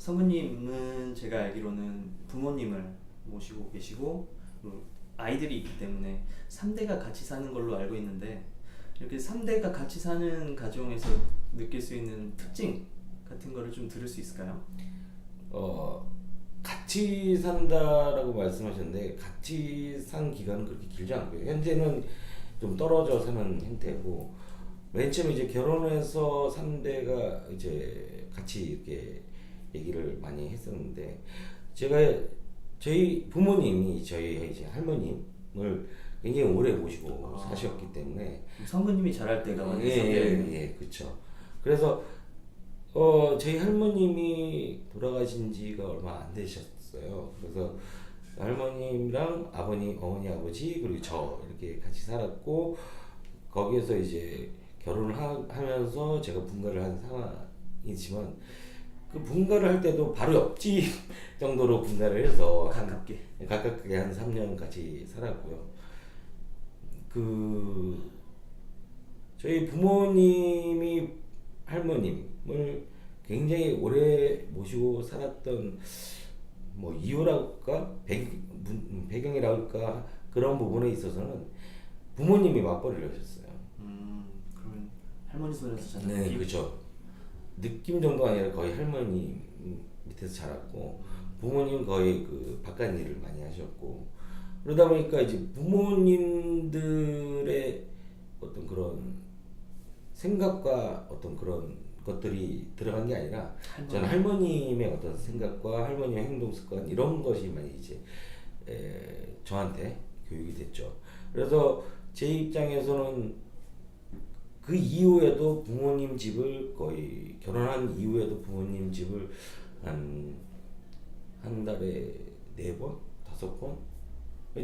성우님은 제가 알기로는 부모님을 모시고 계시고 아이들이 있기 때문에 3대가 같이 사는 걸로 알고 있는데 이렇게 3대가 같이 사는 가정에서 느낄 수 있는 특징 같은 거를 좀 들을 수 있을까요? 같이 산다라고 말씀하셨는데 같이 산 기간은 그렇게 길지 않고요. 현재는 좀 떨어져 사는 형태고 맨 처음에 이제 결혼해서 3대가 이제 같이 이렇게 얘기를 많이 했었는데 제가 저희 부모님이 저희 이제 할머님을 굉장히 오래 모시고 사셨기 때문에 성우님이 자랄 때가 완전 그렇죠. 그래서 저희 할머님이 돌아가신 지가 얼마 안 되셨어요. 그래서 할머님이랑 아버님, 어머니, 아버지 그리고 저 이렇게 같이 살았고 거기에서 이제 결혼을 하면서 제가 분가를 한 상황이지만 그 분가를 할 때도 바로 옆집 정도로 분가를 해서 가깝게 한 3년 같이 살았고요. 저희 부모님이 할머님을 굉장히 오래 모시고 살았던 뭐 이유랄까 배경이랄까 그런 부분에 있어서는 부모님이 맞벌이를 하셨어요. 그러면 할머니 손에서 자란 네, 그렇죠. 느낌 정도가 아니라 거의 할머니 밑에서 자랐고 부모님 거의 그 바깥 일을 많이 하셨고 그러다 보니까 이제 부모님들의 어떤 그런 생각과 어떤 그런 것들이 들어간 게 아니라 저는 할머님의 어떤 생각과 할머님의 행동 습관 이런 것이 많이 이제 저한테 교육이 됐죠. 그래서 제 입장에서는 그 이후에도 부모님 집을 거의 결혼한 이후에도 부모님 집을 한 달에 4번, 5번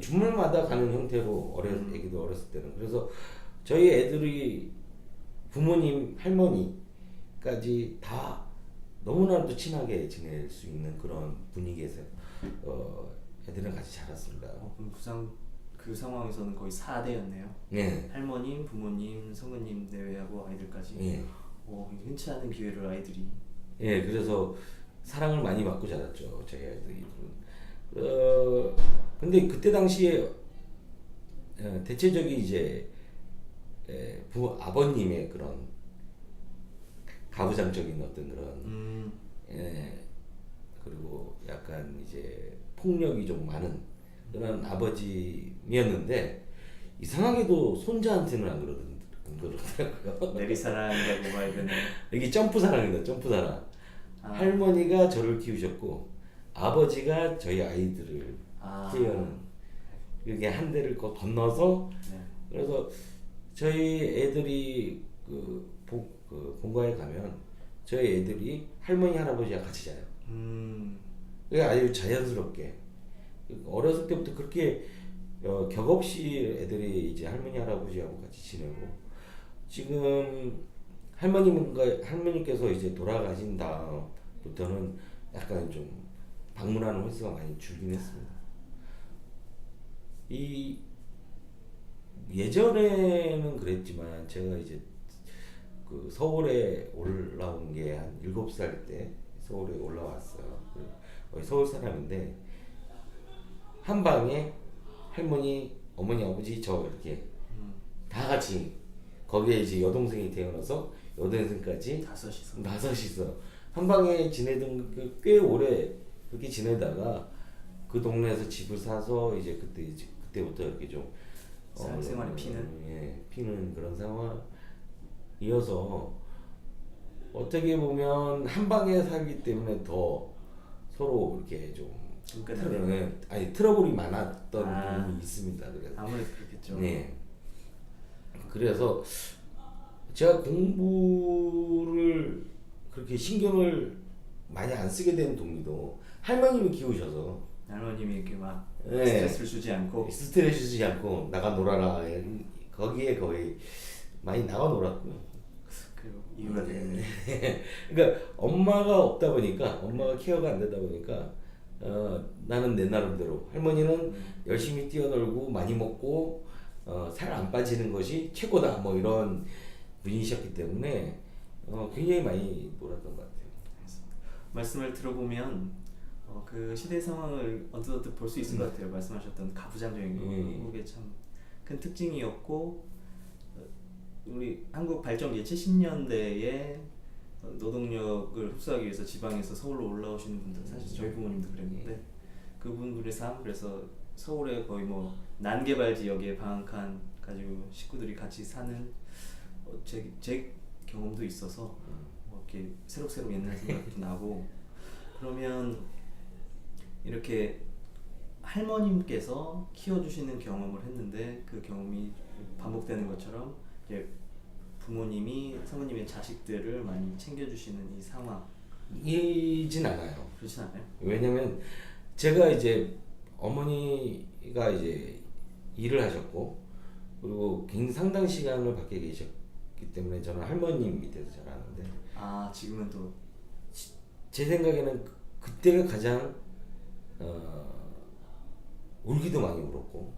주말마다 가는 형태로 애기도 어렸을 때는 그래서 저희 애들이 부모님, 할머니까지 다 너무나도 친하게 지낼 수 있는 그런 분위기에서 애들은 같이 자랐습니다. 그럼 그 상황에서는 거의 4대였네요. 네. 할머님, 부모님, 성우님 내외하고 아이들까지. 네. 흔치 않은 기회를 아이들이. 예, 그래서 사랑을 많이 받고 자랐죠, 저희 아이들이. 근데 그때 당시에 대체적인 이제 아버님의 그런 가부장적인 어떤 그런 그리고 약간 이제 폭력이 좀 많은 그런 아버지였는데 이상하게도 손자한테는 안 그러더라고요. 내리사랑이라고 봐야 되나요? 여기 점프사랑입니다. 점프사랑. 할머니가 저를 키우셨고 아버지가 저희 아이들을 키우는 이렇게 한 대를 건너서 그래서 저희 애들이 본가에 가면 저희 애들이 할머니 할아버지와 같이 자요. 그게 아주 자연스럽게 어렸을 때부터 그렇게 격없이 애들이 이제 할머니 할아버지하고 같이 지내고 지금 할머니께서 이제 돌아가신 다음부터는 약간 좀 방문하는 횟수가 많이 줄긴 했습니다. 예전에는 그랬지만 제가 이제 그 서울에 올라온 게 한 7살 때 서울에 올라왔어요. 거의 서울 사람인데 한 방에 할머니, 어머니, 아버지 저 이렇게 다 같이 거기에 이제 여동생이 태어나서 여동생까지 다섯이서 한 방에 지내던 꽤 오래 그렇게 지내다가 그 동네에서 집을 사서 이제 그때부터 이렇게 좀 생활이 피는 피는 그런 상황이어서 어떻게 보면 한 방에 살기 때문에 더 서로 이렇게 좀 트러블이 많았던 부분이 있습니다. 그래서 아무래도 그렇겠죠. 네. 그래서 제가 공부를 그렇게 신경을 많이 안 쓰게 된 동기도 할머님이 키우셔서 할머님이 이렇게 막 스트레스를 주지 않고 나가 놀아라 거기에 거의 많이 나가 놀았고요. 그 이유가 되겠네. 그러니까 엄마가 없다 보니까 엄마가 케어가 안 되다 보니까 나는 내 나름대로 할머니는 열심히 뛰어놀고 많이 먹고 살 안 빠지는 것이 최고다 뭐 이런 분이셨기 때문에 굉장히 많이 놀았던 것 같아요. 말씀을 들어보면 그 시대 상황을 언뜻 볼 수 있을 것 같아요. 말씀하셨던 가부장적인 게 참 큰 특징이었고 우리 한국 발전기 70년대에 노동력을 흡수하기 위해서 지방에서 서울로 올라오시는 분들 사실 저희 부모님도 그랬는데 그분들의 삶 그래서 서울에 거의 뭐 난개발 지역에 방한칸 가지고 식구들이 같이 사는 제 경험도 있어서 이렇게 새록새록 옛날 생각도 나고 그러면 이렇게 할머님께서 키워주시는 경험을 했는데 그 경험이 반복되는 것처럼 이제 부모님이 사모님의 자식들을 많이 챙겨주시는 이 상황 이진 않아요. 그렇진 않아요? 왜냐면 제가 이제 어머니가 이제 일을 하셨고 그리고 굉장히 상당 시간을 밖에 계셨기 때문에 저는 할머님 밑에서 자라는데 아 지금은 또 제 생각에는 그때가 가장 울기도 많이 울었고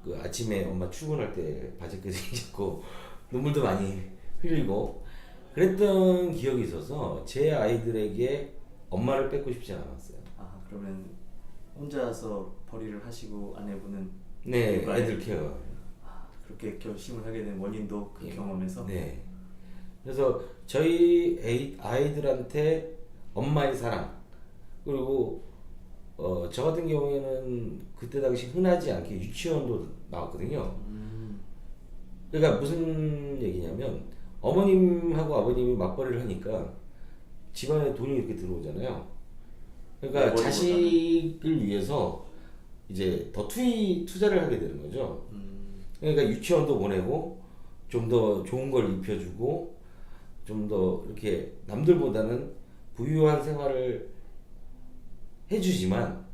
그 아침에 엄마 출근할 때 바지까지 입고 눈물도 많이 흘리고 그랬던 기억이 있어서 제 아이들에게 엄마를 뺏고 싶지 않았어요. 아 그러면 혼자서 벌이를 하시고 아내분은 네, 일반에- 애들 케어. 그렇게 결심을 하게 된 원인도 그 예. 경험에서 네. 그래서 저희 아이들한테 엄마의 사랑 그리고 저 같은 경우에는 그때 당시 흔하지 않게 유치원도 나왔거든요. 그러니까 무슨 얘기냐면 어머님하고 아버님이 맞벌이를 하니까 집안에 돈이 이렇게 들어오잖아요. 그러니까 네, 자식을 위해서 이제 더 투자를 하게 되는 거죠. 그러니까 유치원도 보내고 좀 더 좋은 걸 입혀주고 좀 더 이렇게 남들보다는 부유한 생활을 해주지만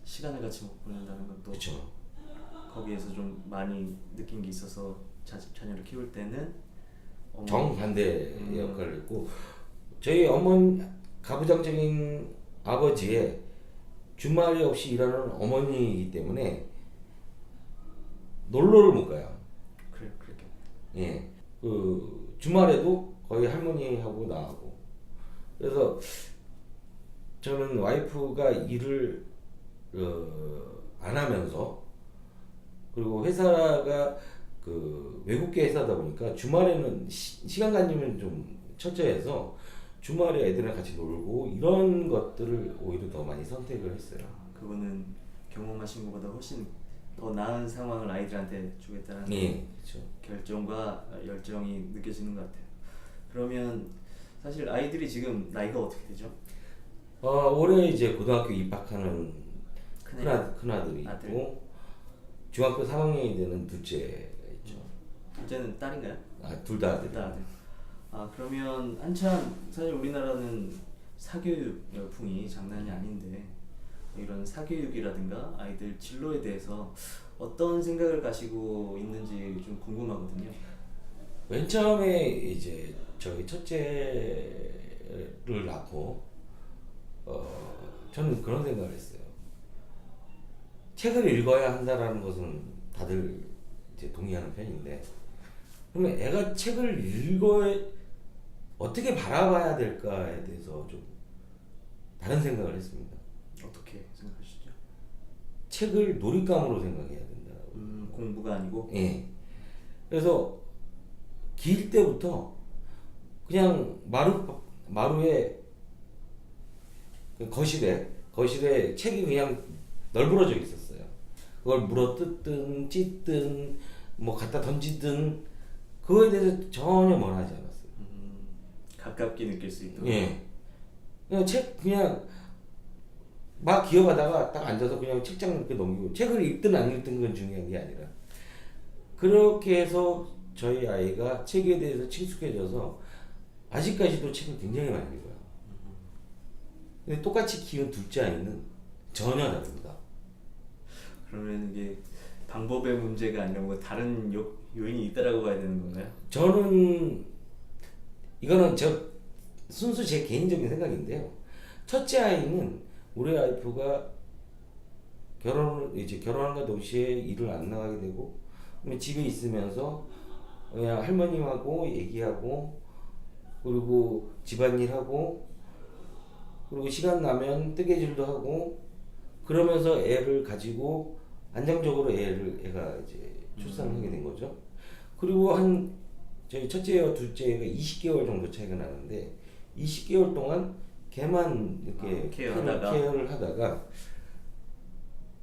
시간을 같이 못 보낸다는 것도 그렇죠. 거기에서 좀 많이 느낀 게 있어서 자녀를 키울 때는 정반대 역할을 했고 저희 어머니 가부장적인 아버지의 주말이 없이 일하는 어머니이기 때문에 놀러를 못 가요. 그래 그렇게 예, 그 주말에도 거의 할머니하고 나하고 그래서 저는 와이프가 일을 안 하면서 그리고 회사가 그 외국계 회사다 보니까 주말에는 시간관념을 좀 철저해서 주말에 애들이랑 같이 놀고 이런 것들을 오히려 더 많이 선택을 했어요. 그거는 경험하신 것보다 훨씬 더 나은 상황을 아이들한테 주겠다는 예, 그렇죠. 결정과 열정이 느껴지는 것 같아요. 그러면 사실 아이들이 지금 나이가 어떻게 되죠? 올해 이제 고등학교 입학하는 큰애? 큰아들이 아들. 있고 중학교 3학년이 되는 둘째 있죠. 둘째는 딸인가요? 둘 다 아들. 둘 다 아들. 아 그러면 한참 사실 우리나라는 사교육 열풍이 장난이 아닌데 이런 사교육이라든가 아이들 진로에 대해서 어떤 생각을 가지고 있는지 좀 궁금하거든요. 맨 처음에 이제 저희 첫째를 낳고 저는 그런 생각을 했어요. 책을 읽어야 한다라는 것은 다들 이제 동의하는 편인데 그러면 애가 책을 어떻게 바라봐야 될까에 대해서 좀 다른 생각을 했습니다. 어떻게 생각하시죠? 책을 놀잇감으로 생각해야 된다. 공부가 아니고 예. 그래서 길 때부터 그냥 마루에 그 거실에 책이 그냥 널브러져 있었어요. 그걸 물어뜯든 찢든 뭐 갖다 던지든 그거에 대해서 전혀 원하지 않았어요. 가깝게 느낄 수 있도록. 예. 그냥 막 기어가다가 딱 앉아서 그냥 책장 이렇게 넘기고 책을 읽든 안 읽든 건 중요한 게 아니라 그렇게 해서 저희 아이가 책에 대해서 친숙해져서 아직까지도 책을 굉장히 많이 읽어요. 근데 똑같이 키운 둘째 아이는 전혀 다릅니다. 그러면 이게 방법의 문제가 아니라 뭐 다른 요인이 있다라고 봐야 되는 건가요? 저는 이거는 순수 제 개인적인 생각인데요. 첫째 아이는 우리 와이프가 결혼한과 동시에 일을 안 나가게 되고 집에 있으면서 그냥 할머님하고 얘기하고 그리고 집안일하고 그리고 시간 나면 뜨개질도 하고 그러면서 애를 가지고 안정적으로 애가 이제 출산을 하게 된 거죠. 그리고 한 저희 첫째와 둘째가 20개월 정도 차이가 나는데 20개월 동안 걔만 이렇게 케어를 하다가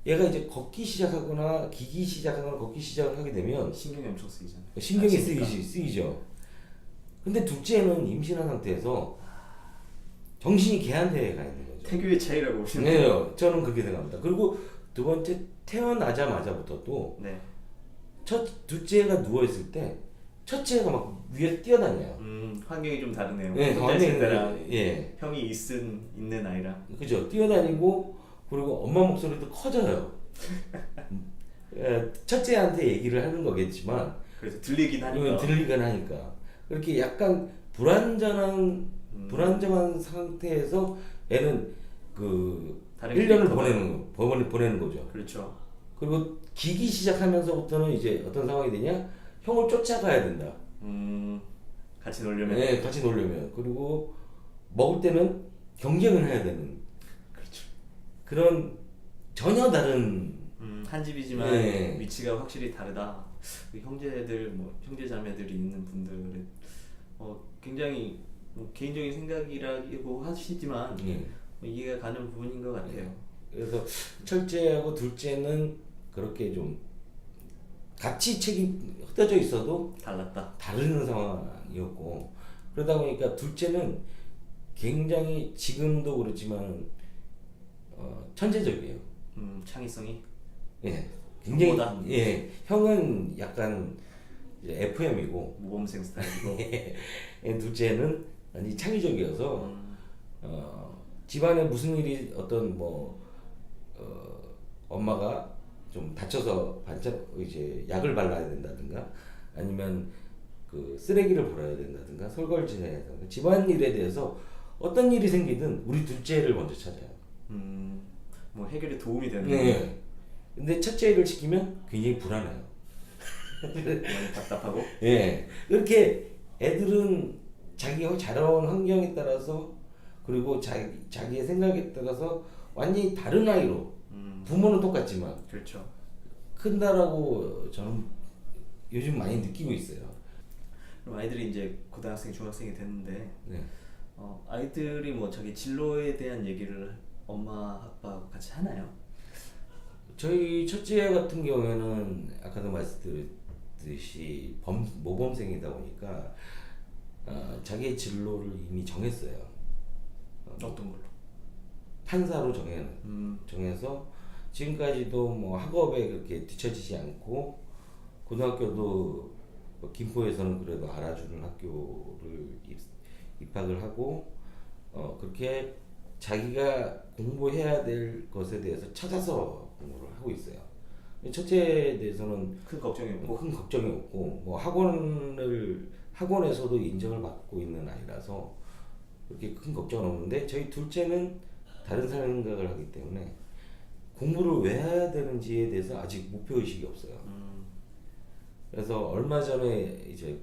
얘가 이제 걷기 시작하거나 기기 시작하거나 걷기 시작을 하게 되면 신경이 엄청 쓰이잖아요. 신경이 아시니까. 쓰이죠. 근데 둘째는 임신한 상태에서 정신이 걔한테 가 있는 거죠. 태교의 차이라고 보시는 네, 거예요. 저는 그렇게 생각합니다. 그리고 두 번째 태어나자마자부터도 네. 둘째가 누워 있을 때 첫째가 막 위에 뛰어다녀요. 환경이 좀 다르네요. 네, 혼자 있을 때랑 완전히 예, 형이 있는 아이랑. 그죠. 뛰어다니고 그리고 엄마 목소리도 커져요. 첫째한테 얘기를 하는 거겠지만 그래서 들리긴 하니까. 이건 들리긴 하니까 그렇게 약간 불안정한 상태에서 애는 그 다른 1년을 캐릭터가- 보내는 거죠. 그렇죠. 그리고 기기 시작하면서부터는 이제 어떤 상황이 되냐? 형을 쫓아가야 된다. 같이 놀려면. 네, 같이 놀려면. 그리고 먹을 때는 경쟁을 해야 되는 그렇죠. 그런 전혀 다른 한 집이지만 네. 위치가 확실히 다르다. 그 형제들 뭐 형제 자매들이 있는 분들은 굉장히 뭐 개인적인 생각이라고 하시지만 예. 뭐 이해가 가는 부분인 것 같아요. 그래서 첫째하고 둘째는 그렇게 좀 같이 책임 흩어져 있어도 달랐다. 다른 상황이었고 그러다 보니까 둘째는 굉장히 지금도 그렇지만 천재적이에요. 창의성이. 예, 굉장히 형보다? 예, 형은 약간 FM이고 모범생 스타일이고. 둘째는 아니 창의적이어서 집안에 무슨 일이 어떤 엄마가 좀 다쳐서 이제 약을 발라야 된다든가 아니면 그 쓰레기를 버려야 된다든가 설거지를 해야 된다든가 집안일에 대해서 어떤 일이 생기든 우리 둘째를 먼저 찾아요. 뭐 해결에 도움이 되는. 네. 근데 첫째를 시키면 굉장히 불안해요. 많이 답답하고. 예. 이렇게 애들은 자기가 자라온 환경에 따라서 그리고 자기의 생각에 따라서 완전히 다른 아이로 부모는 똑같지만 그렇죠. 큰다라고 저는 요즘 많이 느끼고 있어요. 그럼 아이들이 이제 고등학생, 중학생이 됐는데 네. 아이들이 뭐 자기 진로에 대한 얘기를 엄마, 아빠하고 같이 하나요? 저희 첫째 같은 경우에는 아까도 말씀드렸듯이 모범생이다 보니까 자기의 진로를 이미 정했어요. 어떤 걸로? 판사로 정해서 지금까지도 뭐 학업에 그렇게 뒤처지지 않고 고등학교도 뭐 김포에서는 그래도 알아주는 학교를 입학을 하고 그렇게 자기가 공부해야 될 것에 대해서 찾아서 공부를 하고 있어요. 첫째에 대해서는 큰 걱정이 없고. 큰 걱정이 없고 뭐 학원에서도 인정을 받고 있는 아이라서 그렇게 큰 걱정은 없는데 저희 둘째는 다른 생각을 하기 때문에 공부를 왜 해야 되는지에 대해서 아직 목표 의식이 없어요. 그래서 얼마 전에 이제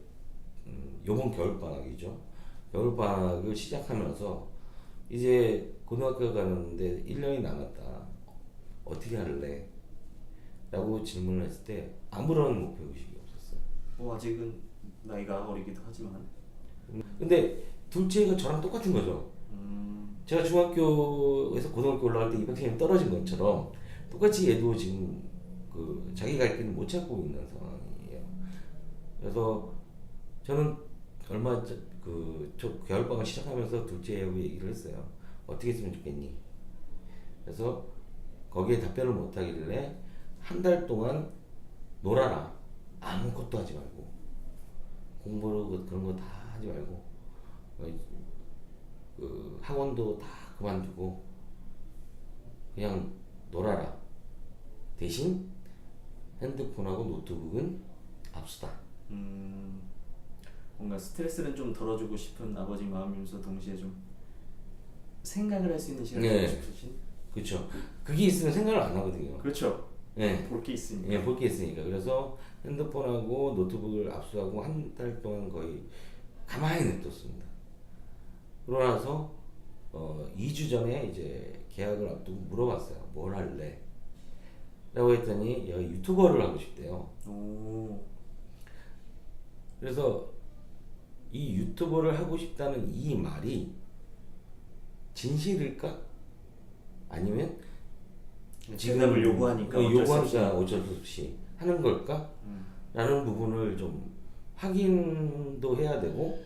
요번 겨울 방학이죠. 겨울 방학을 시작하면서 이제 고등학교 가는데 1년이 남았다. 어떻게 할래? 라고 질문을 했을 때 아무런 목표 의식이 없었어요. 뭐 아직은 나이가 어리기도 하지만. 근데 둘째가 저랑 똑같은 거죠. 제가 중학교에서 고등학교 올라갈 때 입학생이 떨어진 것처럼 똑같이 얘도 지금 그 자기 갈 길을 못 찾고 있는 상황이에요. 그래서 저는 얼마 저 겨울방학 시작하면서 둘째하고 얘기를 했어요. 어떻게 했으면 좋겠니? 그래서 거기에 답변을 못 하길래 한 달 동안 놀아라. 아무것도 하지 말고 공부로 그런 거 다 하지 말고 그 학원도 다 그만두고 그냥 놀아라. 대신 핸드폰하고 노트북은 압수다. 뭔가 스트레스는 좀 덜어주고 싶은 아버지 마음이면서 동시에 좀 생각을 할 수 있는 시간을 네. 주고 싶으신. 그렇죠. 그게 있으면 생각을 안 하거든요. 그렇죠. 네. 볼 게 있으니까. 예, 볼 게 있으니까. 그래서 핸드폰하고 노트북을 압수하고 한 달 동안 거의 가만히 냅뒀습니다. 그러고 나서 2주 전에 이제 계약을 앞두고 물어봤어요. 뭘 할래? 라고 했더니 얘가 유튜버를 하고 싶대요. 오. 그래서 이 유튜버를 하고 싶다는 이 말이 진실일까? 아니면 대답을 요구하니까 어쩔 수 없이. 요구하니까 어쩔 수 없이 하는 걸까? 라는 부분을 좀 확인도 해야 되고,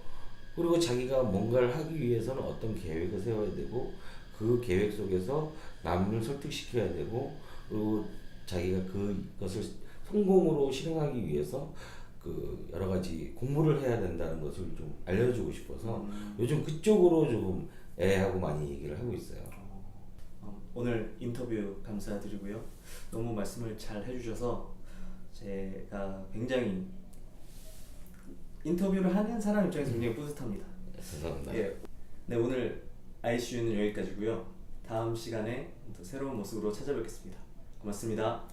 그리고 자기가 뭔가를 하기 위해서는 어떤 계획을 세워야 되고, 그 계획 속에서 남을 설득시켜야 되고, 그리고 자기가 그것을 성공으로 실행하기 위해서 그 여러 가지 공부를 해야 된다는 것을 좀 알려주고 싶어서 요즘 그쪽으로 조금 애하고 많이 얘기를 하고 있어요. 오늘 인터뷰 감사드리고요. 너무 말씀을 잘 해주셔서 제가 굉장히 인터뷰를 하는 사람 입장에서 굉장히 뿌듯합니다. 감사합니다. 예. 네, 오늘 ICU는 여기까지고요. 다음 시간에 또 새로운 모습으로 찾아뵙겠습니다. 고맙습니다.